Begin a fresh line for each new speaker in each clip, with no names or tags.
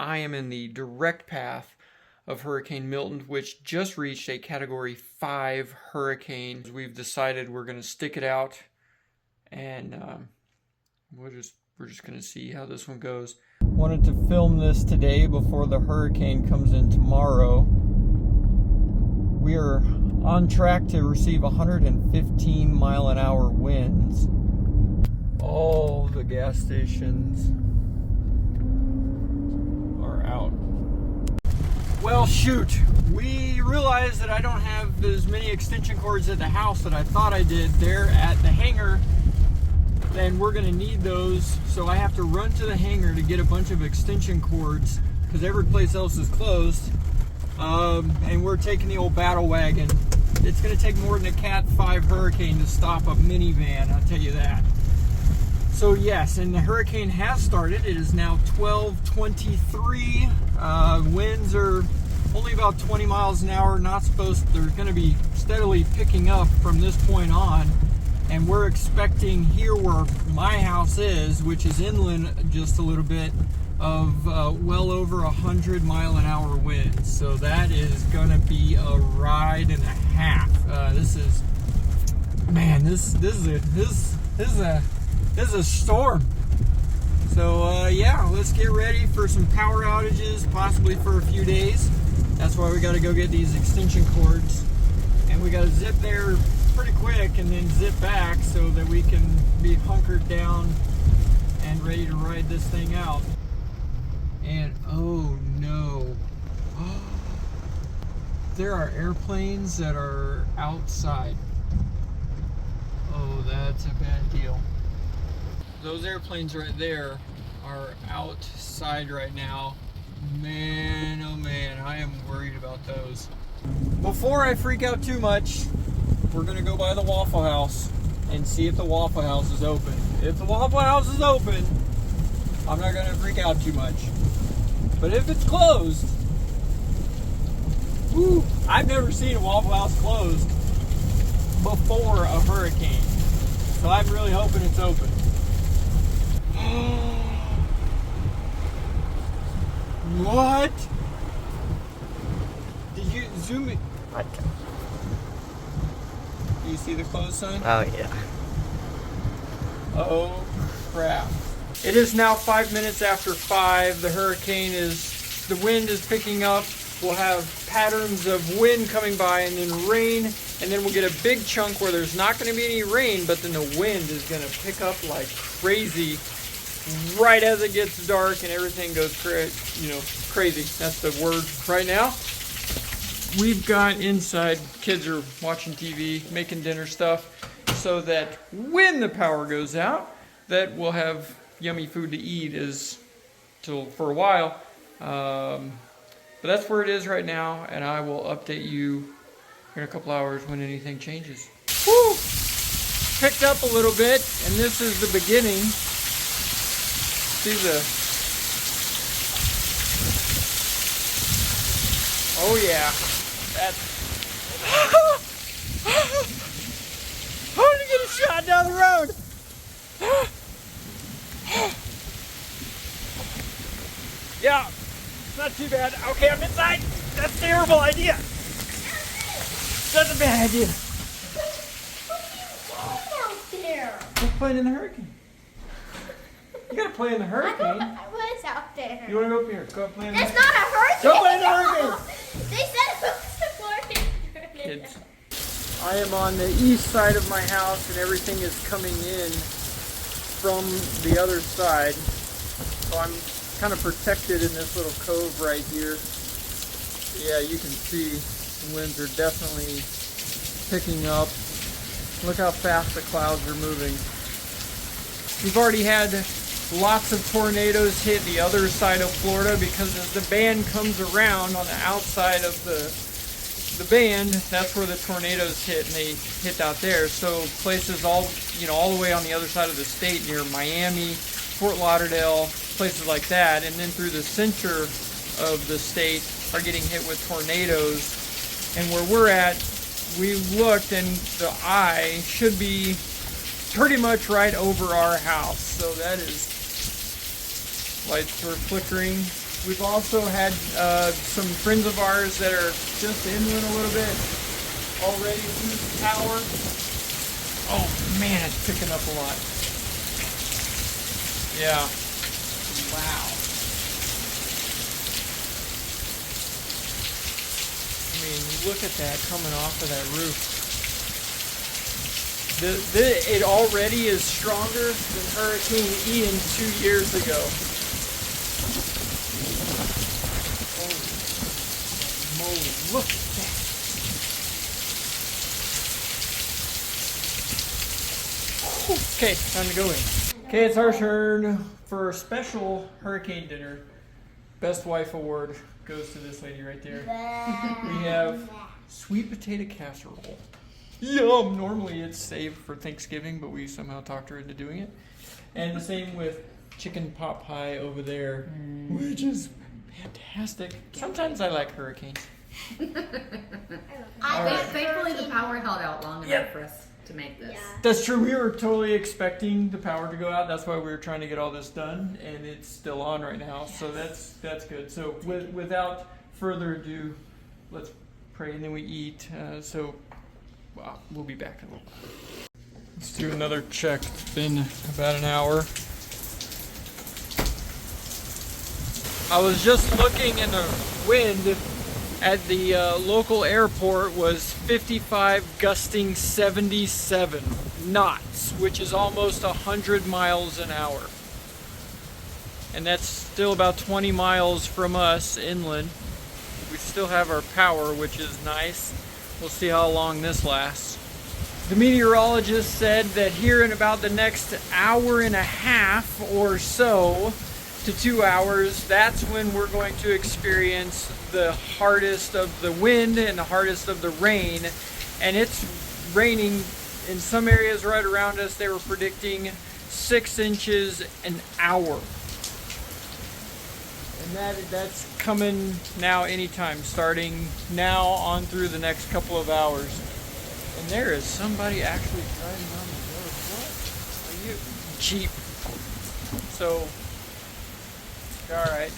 I am in the direct path of Hurricane Milton, which just reached a Category 5 hurricane. We've decided we're going to stick it out, and we're just going to see how this one goes. Wanted to film this today before the hurricane comes in tomorrow. We are on track to receive 115 mile an hour winds. All the gas stations are out. Well, shoot, we realized that I don't have as many extension cords at the house that I thought I did there at the hangar, and we're gonna need those, so I have to run to the hangar to get a bunch of extension cords because every place else is closed. And we're taking the old battle wagon. It's gonna take more than a Cat 5 hurricane to stop a minivan, I'll tell you that. So yes, and the hurricane has started. It is now 12:23. Winds are only about 20 miles an hour. They're gonna be steadily picking up from this point on. And we're expecting here where my house is, which is inland just a little bit, of well over 100 mile an hour winds. So that is gonna be a ride and a half. This is a storm. So yeah, let's get ready for some power outages, possibly for a few days. That's why we got to go get these extension cords, and we got to zip there pretty quick and then zip back so that we can be hunkered down and ready to ride this thing out. And oh no, there are airplanes that are outside. Oh, that's a bad deal. Those airplanes right there are outside right now. Man, oh man, I am worried about those. Before I freak out too much, we're gonna go by the Waffle House and see if the Waffle House is open. If the Waffle House is open, I'm not gonna freak out too much. But if it's closed, whoo, I've never seen a Waffle House closed before a hurricane. So I'm really hoping it's open. What? Did you zoom it?
What?
Do you see the close sign?
Oh, yeah.
Oh, crap. It is now 5 minutes after 5. The the wind is picking up. We'll have patterns of wind coming by and then rain, and then we'll get a big chunk where there's not going to be any rain, but then the wind is going to pick up like crazy right as it gets dark and everything goes crazy. That's the word right now. We've got inside, kids are watching TV, making dinner stuff, so that when the power goes out, that we'll have yummy food to eat for a while. But that's where it is right now, and I will update you in a couple hours when anything changes. Woo! Picked up a little bit, and this is the beginning. See oh yeah, that's... I'm gonna get a shot down the road! Yeah, not too bad. Okay, I'm inside. That's a terrible idea. That's a bad idea.
Out there.
Go play in the hurricane. You gotta play in the hurricane.
I was out there.
You wanna go up here? Go play in the
It's
hurricane.
not a hurricane.
Go play in the hurricane.
They said it was a hurricane.
Kids. I am on the east side of my house, and everything is coming in from the other side. So I'm kind of protected in this little cove right here. Yeah, you can see the winds are definitely picking up. Look how fast the clouds are moving. We've already had lots of tornadoes hit the other side of Florida because as the band comes around on the outside of the band, that's where the tornadoes hit, and they hit out there. So places all the way on the other side of the state near Miami, Fort Lauderdale, places like that, and then through the center of the state are getting hit with tornadoes. And where we're at, we looked and the eye should be pretty much right over our house. So that is, lights are flickering. We've also had some friends of ours that are just inland a little bit already lose power. Oh man, it's picking up a lot. Yeah. Wow. I mean, look at that coming off of that roof. It already is stronger than Hurricane Ian 2 years ago. Holy moly, look at that. Okay, time to go in. Okay, it's our turn for a special hurricane dinner. Best wife award goes to this lady right there. We have sweet potato casserole. Yum! Normally it's saved for Thanksgiving, but we somehow talked her into doing it. And the same with chicken pot pie over there, which is fantastic. Sometimes I like hurricanes.
Thankfully, the power held out long enough for us to make this.
Yeah.
That's true. We were totally expecting the power to go out. That's why we were trying to get all this done, and it's still on right now. Yes. So that's good. So without further ado, let's pray and then we eat. Well, we'll be back in a little while. Let's do another check. It's been about an hour. I was just looking, and the wind at the local airport was 55 gusting 77 knots, which is almost 100 miles an hour. And that's still about 20 miles from us inland. We still have our power, which is nice. We'll see how long this lasts. The meteorologist said that here in about the next hour and a half or so to 2 hours, that's when we're going to experience the hardest of the wind and the hardest of the rain. And it's raining in some areas right around us. They were predicting 6 inches an hour. And that's coming now anytime, starting now on through the next couple of hours. And there is somebody actually driving on the road. What are you? Jeep. So, alright,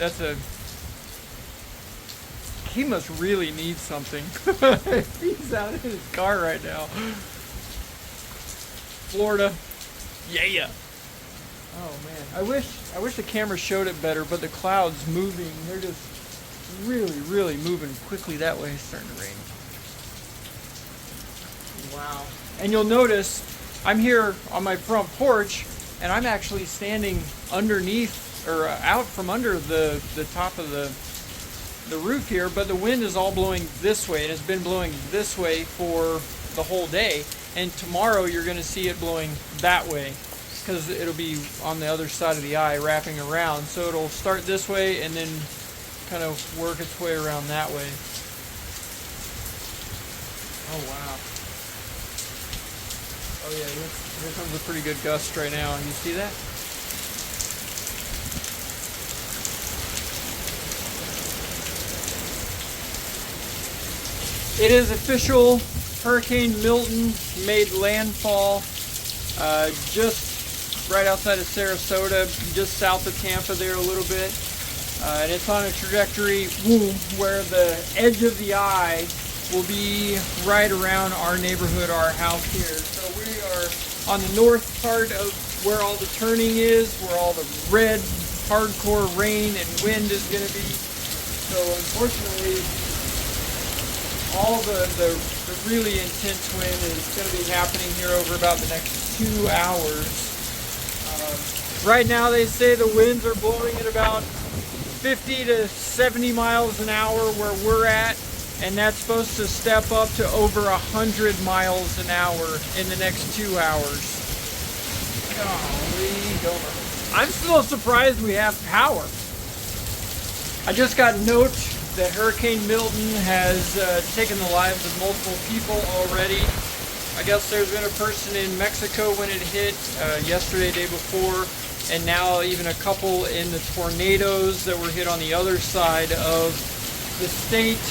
he must really need something. He's out in his car right now. Florida. Yeah. Oh man, I wish the camera showed it better, but the clouds moving, they're just really moving quickly that way. It's starting to rain. Wow. And you'll notice I'm here on my front porch, and I'm actually standing underneath or out from under the top of the roof here, but the wind is all blowing this way, and it's been blowing this way for the whole day. And tomorrow you're going to see it blowing that way, because it'll be on the other side of the eye wrapping around. So it'll start this way and then kind of work its way around that way. Oh wow. Oh yeah, here comes a pretty good gust right now. You see that? It is official. Hurricane Milton made landfall just right outside of Sarasota, just south of Tampa there a little bit. And it's on a trajectory where the edge of the eye will be right around our neighborhood, our house here. So we are on the north part of where all the turning is, where all the red, hardcore rain and wind is going to be. So unfortunately, all the really intense wind is going to be happening here over about the next 2 hours. Right now they say the winds are blowing at about 50 to 70 miles an hour where we're at, and that's supposed to step up to over 100 miles an hour in the next 2 hours. Golly gomer. I'm still surprised we have power. I just got note that Hurricane Milton has taken the lives of multiple people already. I guess there's been a person in Mexico when it hit yesterday, day before, and now even a couple in the tornadoes that were hit on the other side of the state,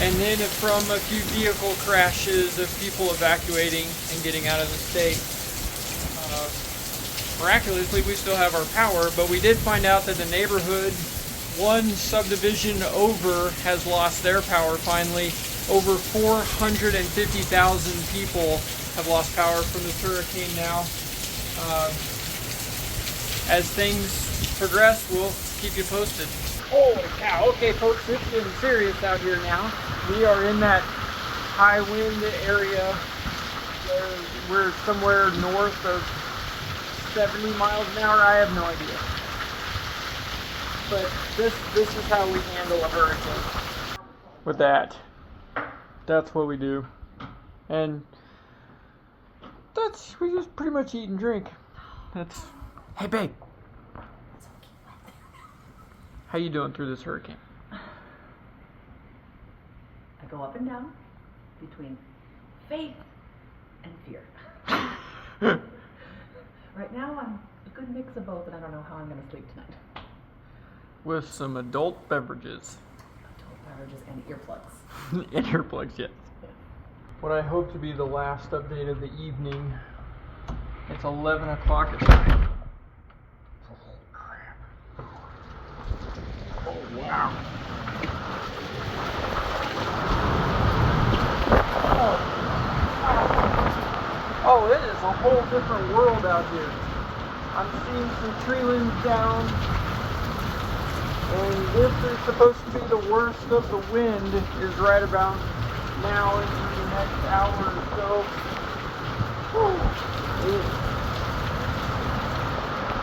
and then from a few vehicle crashes of people evacuating and getting out of the state. Miraculously, we still have our power, but we did find out that the neighborhood one subdivision over has lost their power finally. Over 450,000 people have lost power from this hurricane now. As things progress, we'll keep you posted. Holy cow. Okay, folks, it's getting serious out here now. We are in that high wind area. We're somewhere north of 70 miles an hour. I have no idea. But this is how we handle a hurricane. With that. That's what we do. And we just pretty much eat and drink. Hey babe. How you doing through this hurricane?
I go up and down between faith and fear. Right now I'm a good mix of both, and I don't know how I'm going to sleep tonight.
With some adult beverages.
Adult beverages and earplugs.
And earplugs, yes. What I hope to be the last update of the evening. It's 11 o'clock at night. Holy crap. Oh, wow. Oh, it is a whole different world out here. I'm seeing some tree limbs down. And this is supposed to be the worst of the wind is right about now into the next hour or so.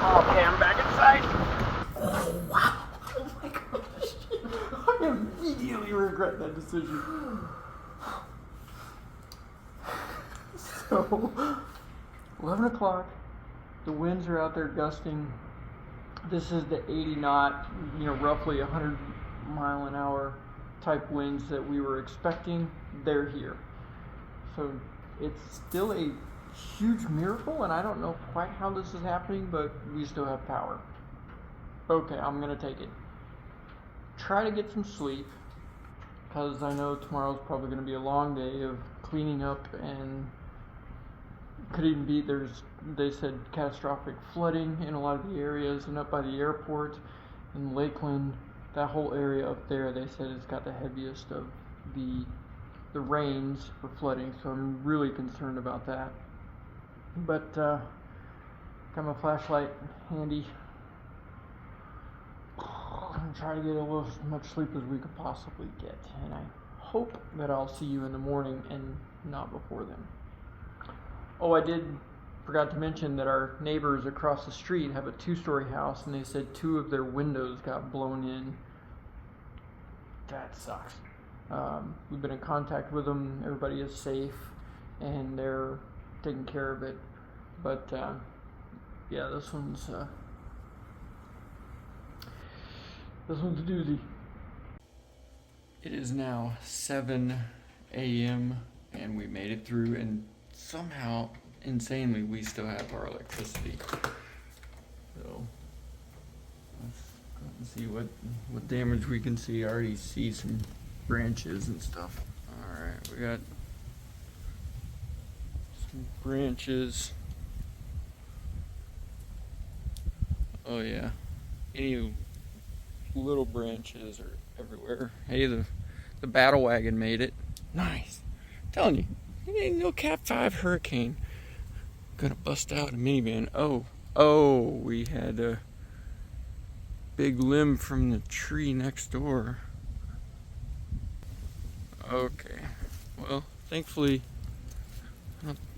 Okay, I'm back inside. Oh, wow. Oh my gosh. I immediately regret that decision. So, 11 o'clock. The winds are out there gusting. This is the 80 knot, roughly 100 mile an hour type winds that we were expecting. They're here. So it's still a huge miracle, and I don't know quite how this is happening, but we still have power. Okay, I'm going to take it. Try to get some sleep, because I know tomorrow's probably going to be a long day of cleaning up, and could even be, they said catastrophic flooding in a lot of the areas, and up by the airport in Lakeland, that whole area up there, they said it's got the heaviest of the rains for flooding, so I'm really concerned about that. But got my flashlight handy. I'm gonna try to get as much sleep as we could possibly get, and I hope that I'll see you in the morning and not before then. Oh, I forgot to mention that our neighbors across the street have a 2-story house, and they said 2 of their windows got blown in. That sucks. We've been in contact with them. Everybody is safe, and they're taking care of it. But yeah, this one's a doozy. It is now 7 a.m. and we made it through, and somehow, insanely, we still have our electricity. So let's see what damage we can see. I already see some branches and stuff. Alright, we got some branches. Oh yeah, any little branches are everywhere. Hey, the battle wagon made it. Nice. I'm telling you, it ain't no Cat 5 hurricane gonna bust out a minivan. Oh, we had a big limb from the tree next door. Okay, well, thankfully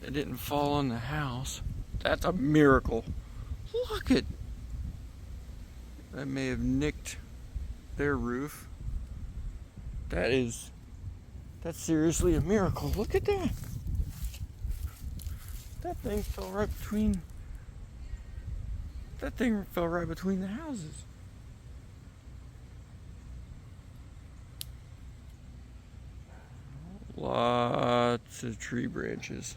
it didn't fall on the house. That's a miracle. Look at that. May have nicked their roof. That's seriously a miracle. Look at that. That thing fell right between the houses. Lots of tree branches.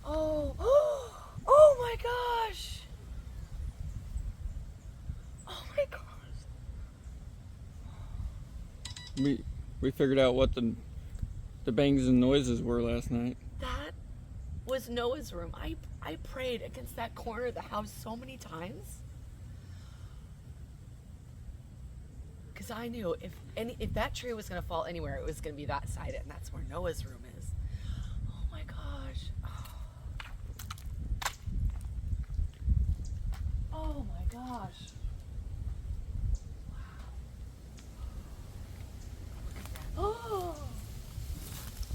Oh my gosh! Oh my gosh!
We figured out what the bangs and noises were last night.
That was Noah's room. I prayed against that corner of the house so many times. Because I knew if that tree was going to fall anywhere, it was going to be that side, and that's where Noah's room is. Oh my gosh. Oh my gosh. Wow.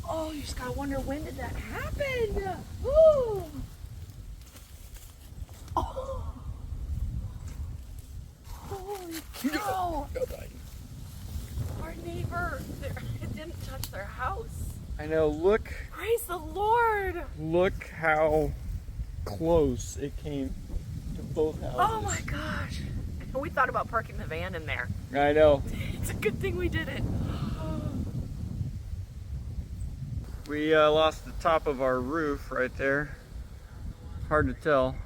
Oh, you just gotta wonder, when did that happen? Ooh. Oh. Holy cow. Our neighbor, it didn't touch their house.
I know, look.
Praise the Lord.
Look how close it came to both houses.
Oh my gosh. We thought about parking the van in there.
I know.
It's a good thing we did it.
We lost the top of our roof right there. Hard to tell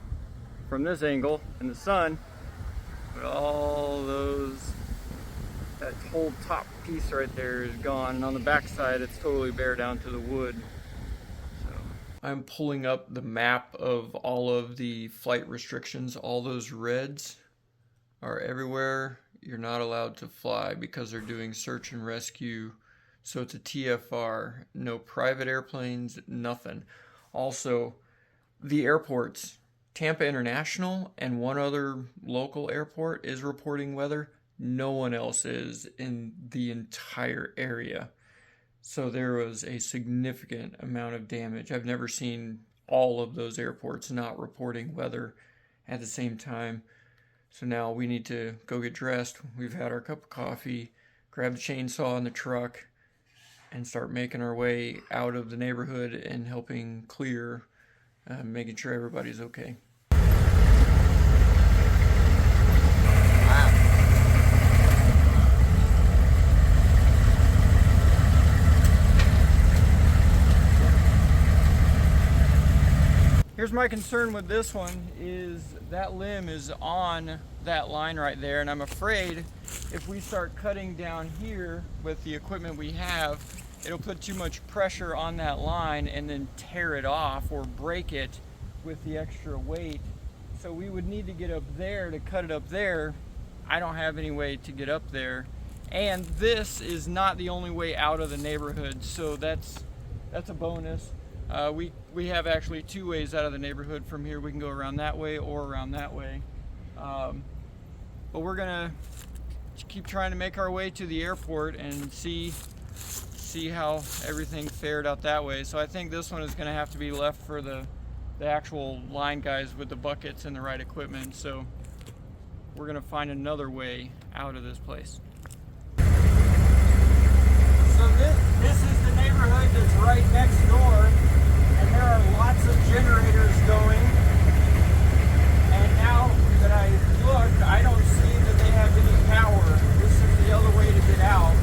from this angle in the sun, but all that whole top piece right there is gone, and on the back side it's totally bare down to the wood. So I'm pulling up the map of all of the flight restrictions. All those reds are everywhere you're not allowed to fly because they're doing search and rescue. So it's a TFR, no private airplanes, nothing. Also, the airports, Tampa International and one other local airport is reporting weather. No one else is in the entire area. So there was a significant amount of damage. I've never seen all of those airports not reporting weather at the same time. So now we need to go get dressed. We've had our cup of coffee, grab the chainsaw in the truck, and start making our way out of the neighborhood and helping clear, making sure everybody's okay. Here's my concern with this one is that limb is on that line right there, and I'm afraid if we start cutting down here with the equipment we have, it'll put too much pressure on that line and then tear it off or break it with the extra weight. So we would need to get up there to cut it up there. I don't have any way to get up there. And this is not the only way out of the neighborhood, so that's a bonus. We have actually two ways out of the neighborhood from here. We can go around that way or around that way. But we're gonna keep trying to make our way to the airport and see how everything fared out that way. So I think this one is gonna have to be left for the actual line guys with the buckets and the right equipment. So we're gonna find another way out of this place. So this is the neighborhood that's right next door, and there are lots of generators going. And now that I look, I don't see that they have any power. This is the other way to get out.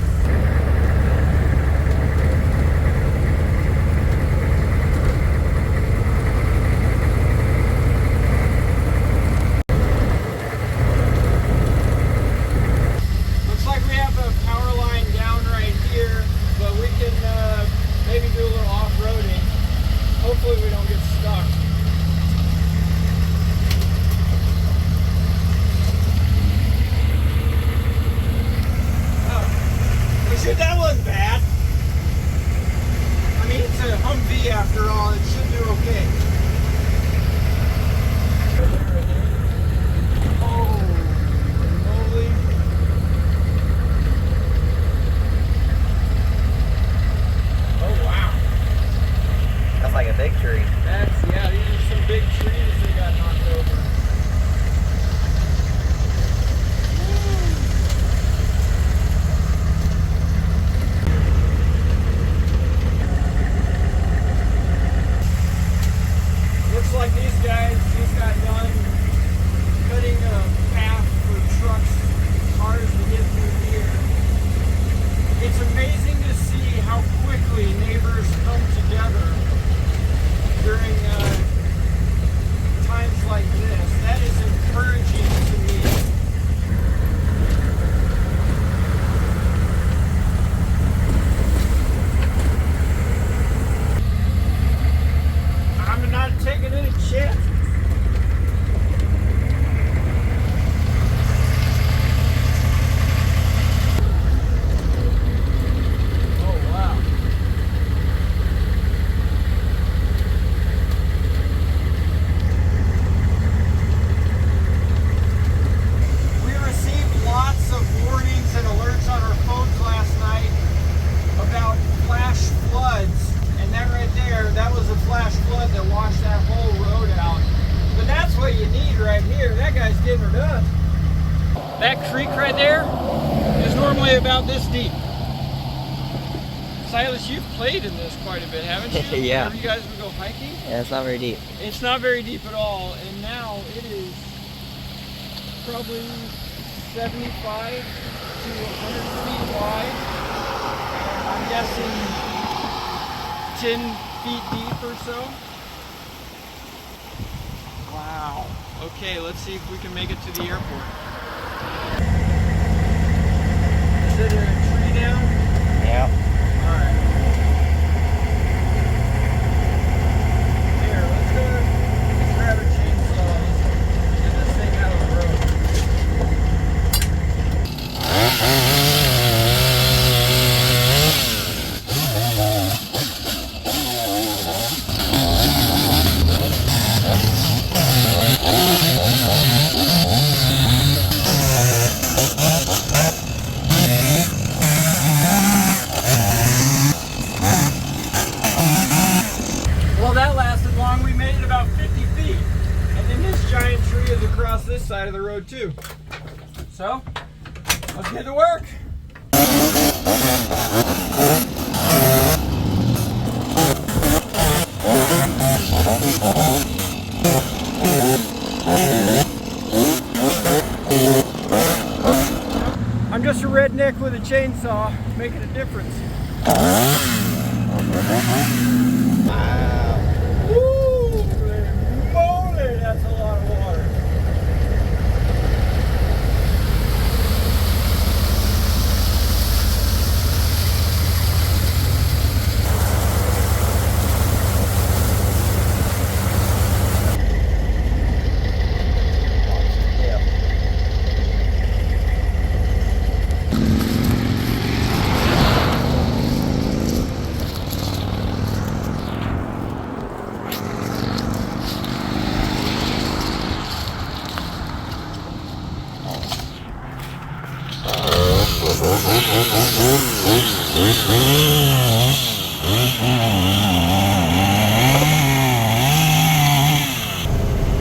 Looks like we have a power line down right here, but we can maybe do a little off-roading. Hopefully we don't get stuck. what you need right here. That guy's getting her done. That creek right there is normally about this deep. Silas, you've played in this quite a bit, haven't you?
Yeah.
Whenever you guys would go hiking?
Yeah, it's not very deep.
It's not very deep at all, and now it is probably 75 to 100 feet wide. I'm guessing 10 feet deep or so. Wow. Okay, let's see if we can make it to the airport. Is it a tree down?
Yeah.
Alright. Here, let's grab a chainsaw and get this thing out of the road. Well, that lasted long. We made it about 50 feet. And then this giant tree is across this side of the road too. So, let's get to work. I'm just a redneck with a chainsaw, making a difference. Woo! Moly, that's a lot of water.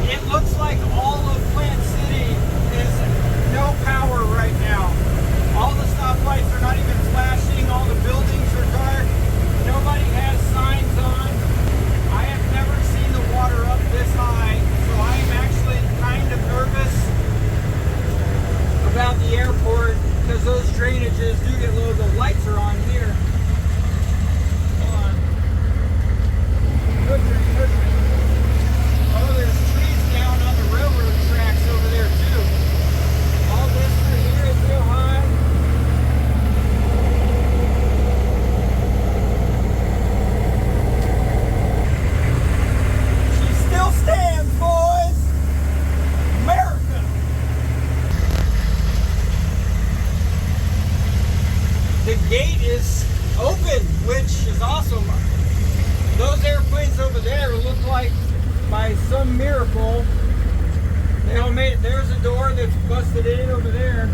It looks like all of Plant City is no power right now. All the stoplights are not even flashing, all the buildings are dark, nobody has signs on. I have never seen the water up this high, so I am actually kind of nervous about the airport because those drainages do get low. The lights are on here. Hold on. Good tree, good tree. Oh, there's trees down on the railroad tracks over there too. All this through here is real high. She still stands, boys! America! The gate is open, which is awesome. Those airplanes over there look like, by some miracle, they all made it. There's a door that's busted in over there.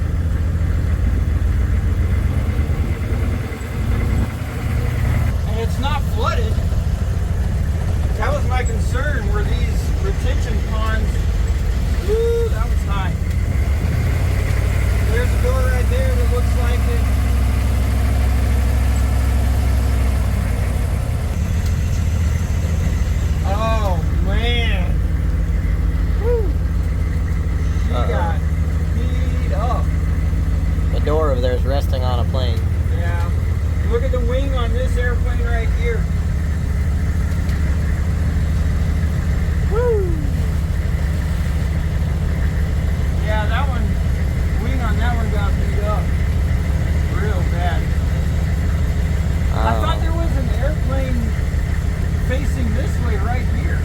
And it's not flooded. That was my concern, were these retention ponds. Woo, that was high. There's a door right there that looks like it. Oh man. Woo. She got beat up.
The door over there is resting on a plane.
Yeah. Look at the wing on this airplane right here. Woo. Yeah, that one, wing on that one got beat up. Real bad. I thought there was an airplane facing this way right here.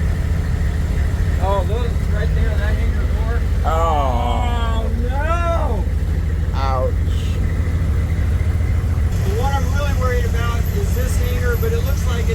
Oh, those right there, that hangar door.
Oh.
Oh no!
Ouch.
The one I'm really worried about is this hangar, but it looks like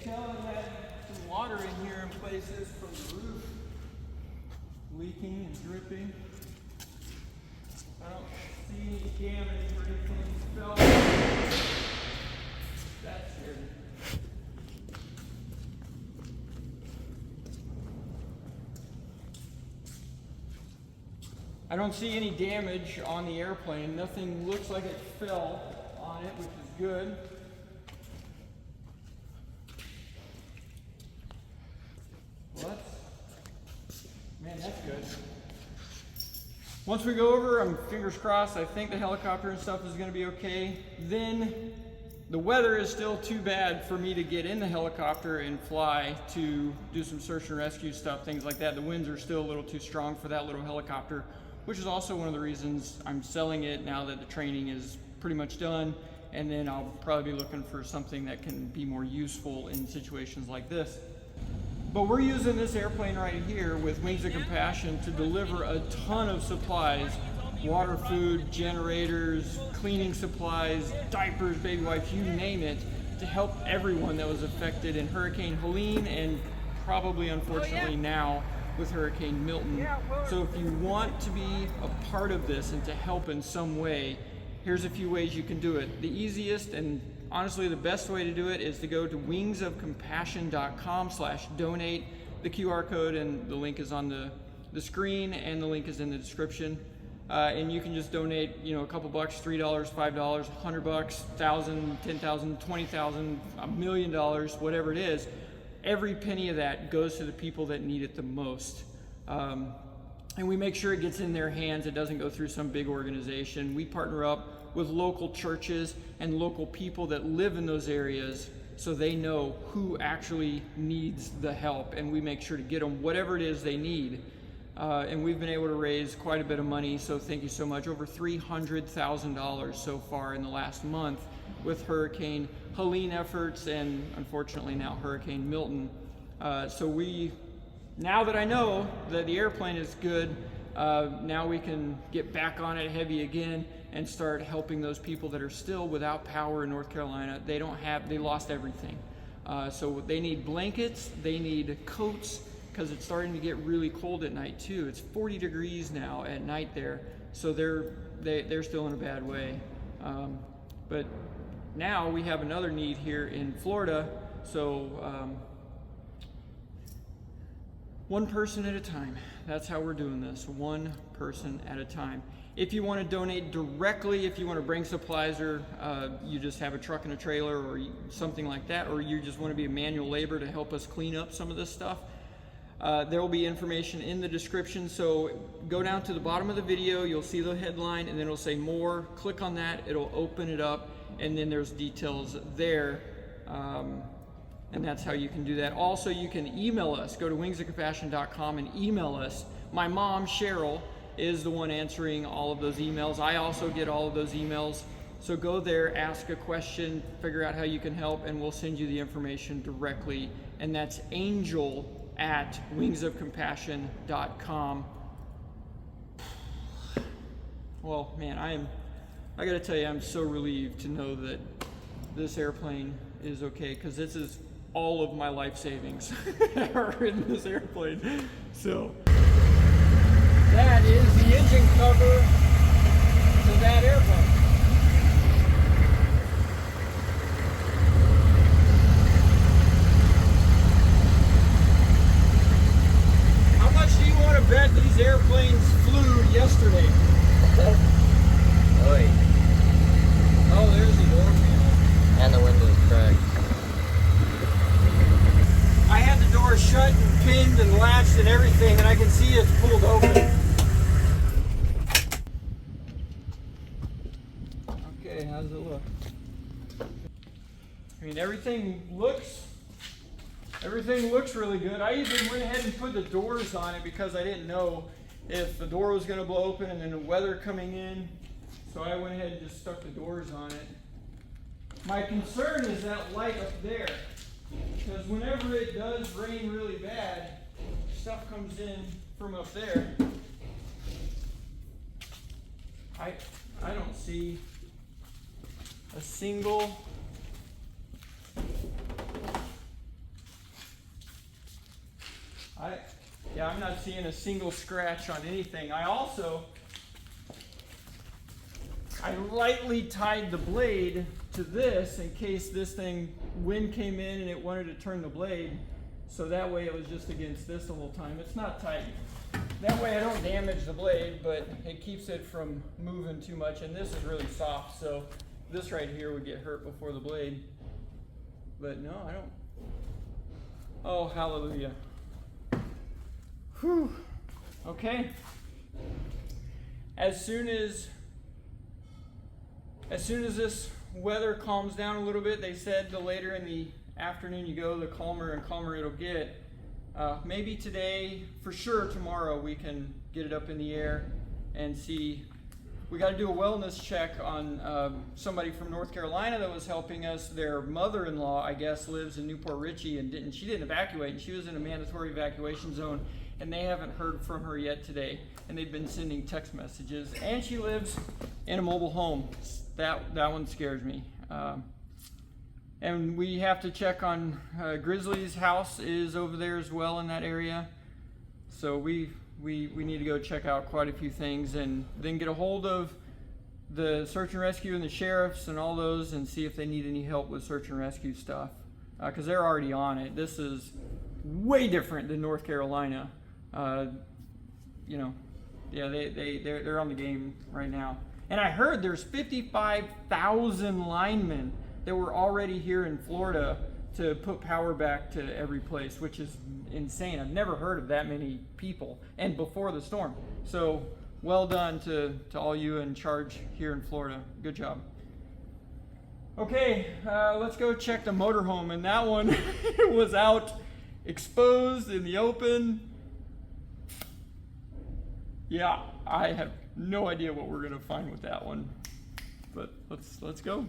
tell it had some water in here in places from the roof, leaking and dripping. I don't see any damage or anything fell. That's scary. I don't see any damage on the airplane. Nothing looks like it fell on it, which is good. Well, that's good. Once we go over, I'm fingers crossed, I think the helicopter and stuff is going to be okay. Then the weather is still too bad for me to get in the helicopter and fly to do some search and rescue stuff, things like that. The winds are still a little too strong for that little helicopter, which is also one of the reasons I'm selling it now that the training is pretty much done. And then I'll probably be looking for something that can be more useful in situations like this. But we're using this airplane right here with Wings of Compassion to deliver a ton of supplies, water, food, generators, cleaning supplies, diapers, baby wipes, you name it, to help everyone that was affected in Hurricane Helene and probably, unfortunately, now with Hurricane Milton. So if you want to be a part of this and to help in some way, here's a few ways you can do it. The easiest and honestly the best way to do it is to go to wingsofcompassion.com/donate. The QR code and the link is on the screen, and the link is in the description. And you can just donate, a couple bucks, $3, $5, $100, $1,000, $10,000, $20,000, $1 million, whatever it is. Every penny of that goes to the people that need it the most. And we make sure it gets in their hands. It doesn't go through some big organization. We partner up with local churches and local people that live in those areas so they know who actually needs the help, and we make sure to get them whatever it is they need. And we've been able to raise quite a bit of money, so thank you so much. Over $300,000 so far in the last month with Hurricane Helene efforts and unfortunately now Hurricane Milton. Now that I know that the airplane is good, now we can get back on it heavy again and start helping those people that are still without power in North Carolina. They lost everything. So they need blankets, they need coats, because it's starting to get really cold at night too. It's 40 degrees now at night there, so they're still in a bad way. But now we have another need here in Florida, so one person at a time. That's how we're doing this, one person at a time. If you want to donate directly, if you want to bring supplies, or you just have a truck and a trailer or something like that, or you just want to be a manual labor to help us clean up some of this stuff, there will be information in the description. So go down to the bottom of the video, you'll see the headline, and then it'll say more. Click on that, it'll open it up, and then there's details there. And that's how you can do that. Also, you can email us. Go to wingsofcompassion.com and email us. My mom, Cheryl, is the one answering all of those emails. I also get all of those emails. So go there, ask a question, figure out how you can help, and we'll send you the information directly. And that's angel@wingsofcompassion.com. Well, man, I gotta tell you, I'm so relieved to know that this airplane is okay, because this is all of my life savings are in this airplane. So that is the engine cover to that airplane. How much do you want to bet these airplanes flew yesterday?
Oi.
Oh, there's the door panel.
And the windows cracked.
I had the door shut and pinned and latched and everything, and I can see it's pulled open. Okay, how does it look? I mean, everything looks really good. I even went ahead and put the doors on it because I didn't know if the door was going to blow open and then the weather coming in. So I went ahead and just stuck the doors on it. My concern is that light up there, because whenever it does rain really bad, stuff comes in from up there. I don't see a single I'm not seeing a single scratch on anything. I lightly tied the blade to this in case this thing, wind came in and it wanted to turn the blade. So that way it was just against this the whole time. It's not tight. That way I don't damage the blade, but it keeps it from moving too much. And this is really soft, so this right here would get hurt before the blade. But no, I don't. Oh, hallelujah. Whew. Okay. As soon as this weather calms down a little bit, they said the later in the afternoon you go, the calmer and calmer it'll get. Maybe today, for sure tomorrow, we can get it up in the air and see. We got to do a wellness check on somebody from North Carolina that was helping us. Their mother-in-law, I guess, lives in Newport Richey and she didn't evacuate, and she was in a mandatory evacuation zone, and they haven't heard from her yet today, and they've been sending text messages. And she lives in a mobile home. That one scares me. And we have to check on Grizzly's house is over there as well in that area. So we need to go check out quite a few things and then get a hold of the search and rescue and the sheriffs and all those and see if they need any help with search and rescue stuff. Because they're already on it. This is way different than North Carolina. They're on the game right now. And I heard there's 55,000 linemen that were already here in Florida to put power back to every place, which is insane. I've never heard of that many people, and before the storm. So well done to all you in charge here in Florida. Good job. Okay, let's go check the motorhome, and that one was out exposed in the open. Yeah, I have no idea what we're gonna find with that one, but let's go.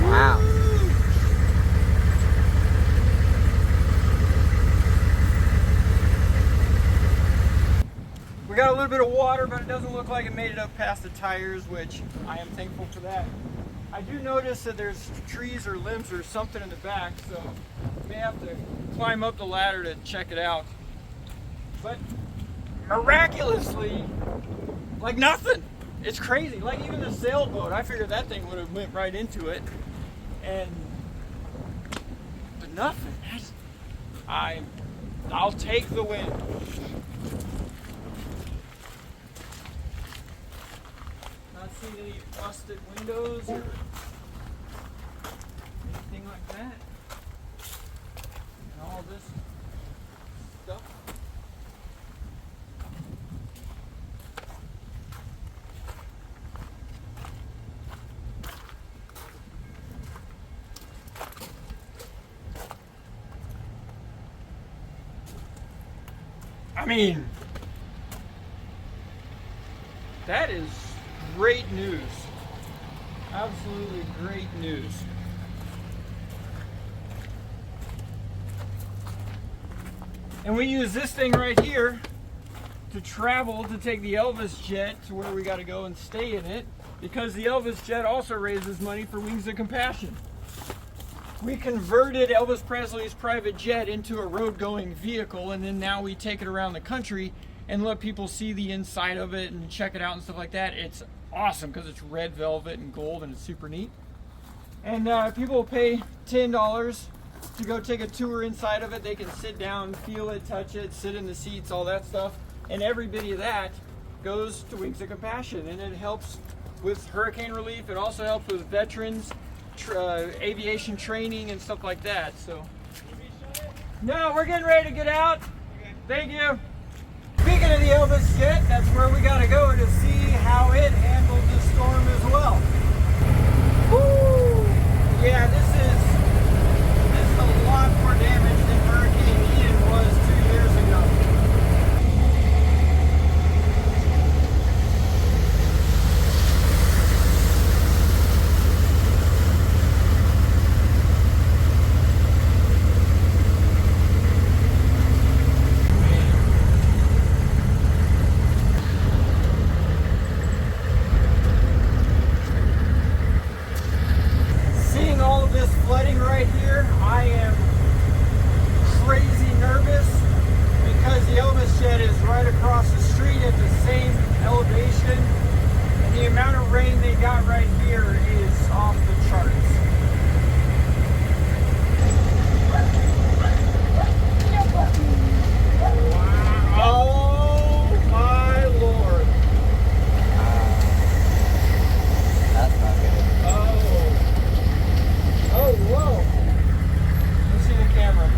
Wow.
We got a little bit of water, but it doesn't look like it made it up past the tires, which I am thankful for that. I do notice that there's trees or limbs or something in the back, so I may have to climb up the ladder to check it out. But miraculously, like nothing. It's crazy. Like even the sailboat, I figured that thing would have went right into it, but nothing. I'll take the win. Not seeing any busted windows or anything like that. And all this stuff. I mean, that is great news. Absolutely great news. And we use this thing right here to travel to take the Elvis jet to where we got to go and stay in it, because the Elvis jet also raises money for Wings of Compassion. We converted Elvis Presley's private jet into a road-going vehicle, and then now we take it around the country and let people see the inside of it and check it out and stuff like that. It's awesome because it's red velvet and gold, and it's super neat. And people will pay $10 to go take a tour inside of it. They can sit down, feel it, touch it, sit in the seats, all that stuff. And every bit of that goes to Wings of Compassion, and it helps with hurricane relief. It also helps with veterans, aviation training and stuff like that. So, no, we're getting ready to get out. Thank you. Speaking of the Elvis jet, that's where we got to go to see how it handled the storm as well. Woo! Yeah, this is a lot more damage than Hurricane Ian was 2 years ago. flooding right here, I am crazy nervous because the Elvis shed is right across the street at the same elevation. And the amount of rain they got right here is off the charts. Oh my Lord.
That's not good.
Oh, whoa. Let's see the camera.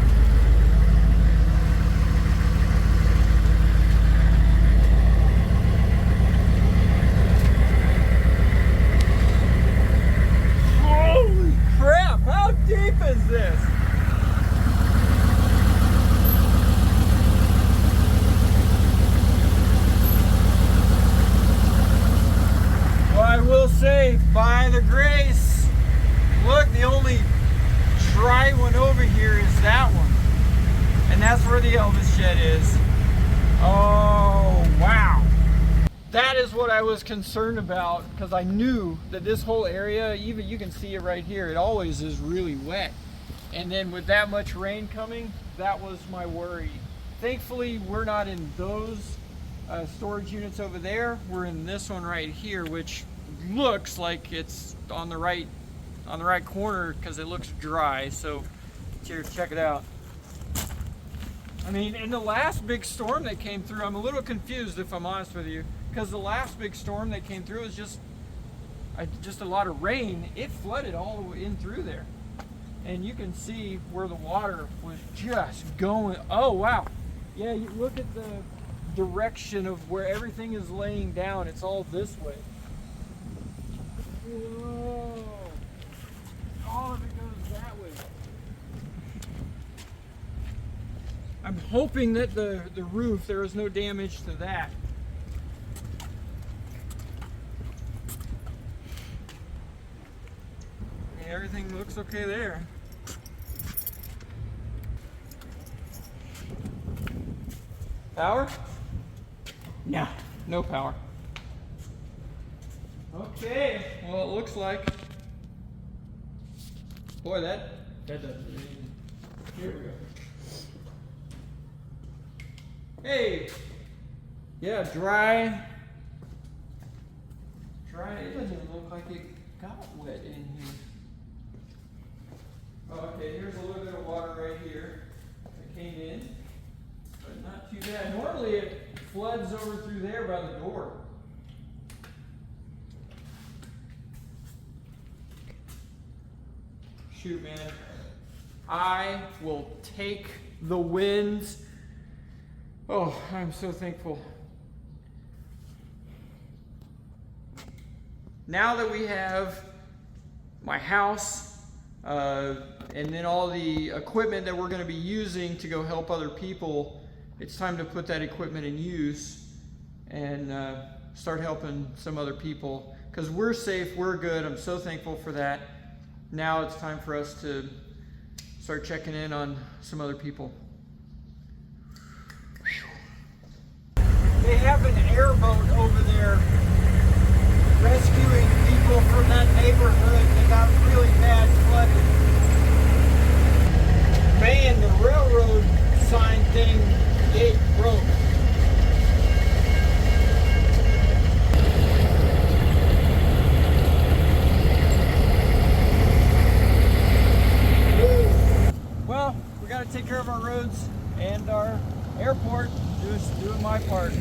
Holy crap, how deep is this? Well, I will say, by the grace, look, the only dry one over here is that one. And that's where the Elvis shed is. Oh, wow. That is what I was concerned about, because I knew that this whole area, even you can see it right here, it always is really wet. And then with that much rain coming, that was my worry. Thankfully, we're not in those storage units over there. We're in this one right here, which looks like it's on the right corner because it looks dry. So here, check it out. I mean, in the last big storm that came through, I'm a little confused if I'm honest with you, because the last big storm that came through was just a lot of rain. It flooded all the way in through there, and you can see where the water was just going. Oh wow, yeah, you look at the direction of where everything is laying down. It's all this way. Whoa. All of it goes that way. I'm hoping that the roof, there was no damage to that. Yeah, everything looks okay there. Power? No, no power. Okay, well, it looks like, boy, that doesn't do anything. Here we go. Hey, yeah, dry. It doesn't even look like it got wet in here. Oh, okay, here's a little bit of water right here that came in, but not too bad. Normally it floods over through there by the door. Shoot, man, I will take the wins. Oh, I'm so thankful. Now that we have my house and then all the equipment that we're going to be using to go help other people, it's time to put that equipment in use and start helping some other people, because we're safe, we're good. I'm so thankful for that. Now it's time for us to start checking in on some other people. They have an airboat over there rescuing people from that neighborhood that got really bad flooded. Man, the railroad sign thing, it broke. Well, we got to take care of our roads and our airport. Just doing my part.